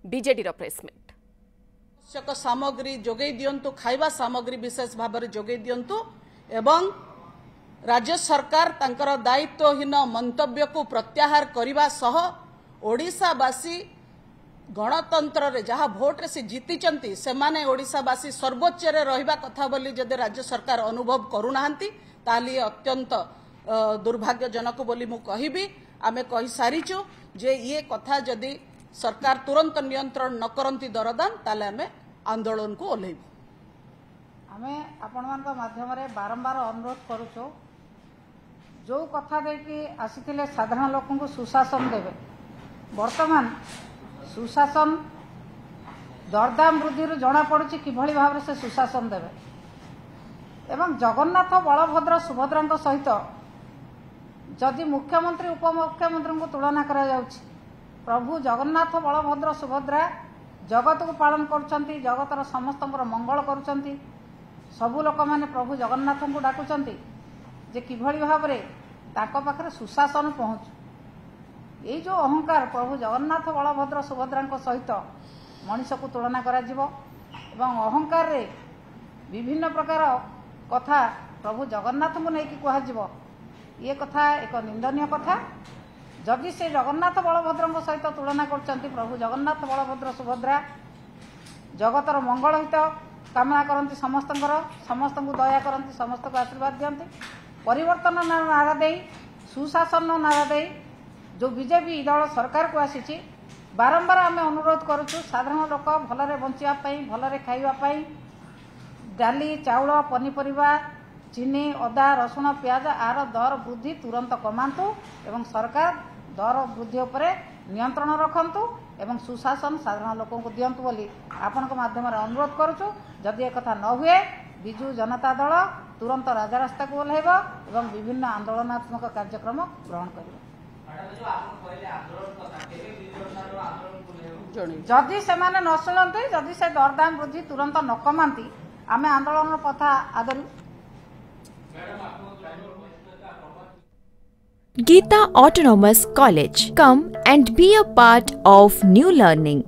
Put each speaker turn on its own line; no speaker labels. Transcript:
BJD press meet
आवश्यक सामग्री जोगे दिंतु खाइबा सामग्री विशेष भाव में जोगे दिंतु एवं राज्य सरकार तांकर दायित्वहीन मंतव्य को प्रत्याहार करने सह ओडिशावासी गणतंत्र रे जहाँ भोट रे से जीति से माने ओडिशावासी सर्वोच्च रे रहिबा कथा बोली जदि राज्य सरकार अनुभव करूनाहांती ताली अत्यंत दुर्भाग्यजनक बोली मु कहिबी। आमे कहि सारिचु जे ये कथा जदि सरकार तुरंत नियंत्रण न करंती दरदाम ताले आमे आंदोलन को ओल्हेबु।
आमे आपनमानक माध्यम रे बारंबार अनुरोध करूछु जो कथा देखि आसीथिले साधारण लोकन को सुशासन देबे वर्तमान सुशासन दरदाम वृद्धि जना पड़ुछि किभଳି भाव से सुशासन देबे एवं जगन्नाथ बलभद्र सुभद्रा सहित जदि मुख्यमंत्री उपमुख्यमंत्री को तुलना करा जाउछि प्रभु जगन्नाथ बलभद्र सुभद्रा जगत को पालन करुछंती जगतर समस्त मंगल करुछंती सबु लोक माने प्रभु जगन्नाथ को डाकुछंती जे किभଳି भाव रे ताको पाखरे सुशासन पहुँच ये जो अहंकार प्रभु जगन्नाथ बलभद्र सुभद्रा सहित मनीष को तुलना करा जिवो एवं अहंकार रे विभिन्न प्रकार कथा प्रभु जगन्नाथ को लेकिन कह ये कथा एक निंदनीय कथा। जदि से जगन्नाथ बलभद्र सहित तुलना करछंती प्रभु जगन्नाथ बलभद्र सुभद्रा जगतर मंगल हित कामना करती समस्त को दया करती समस्त को आशीर्वाद दियंती परिवर्तन नारा दे सुशासन नारा दे जो बीजेपी दल सरकार को आसी बारंबार आम अनुरोध करुचु साधारण लोक भलरे बंचापी भलरे खाइबापी डाली चाउल पनीपरिया चीनी अदा रसुण प्याज आर दर वृद्धि तुरंत कमांतु एवं सरकार दर वृद्धि उपरे नियंत्रण रखंतु एवं सुशासन साधारण लोक को दियंतु बोली आपण माध्यम अनुरोध करुचु। जदि एक कथा न हुए बिजु जनता दल तुरंत राजरास्ता को ओह्लैब एवं विभिन्न आंदोलनात्मक कार्यक्रम ग्रहण कर जदि से न शुणती जदि से दरदाम वृद्धि तुरंत न कमाती आमे आंदोलन पथा आदरू।
Geeta Autonomous College. Come and be a part of new learning.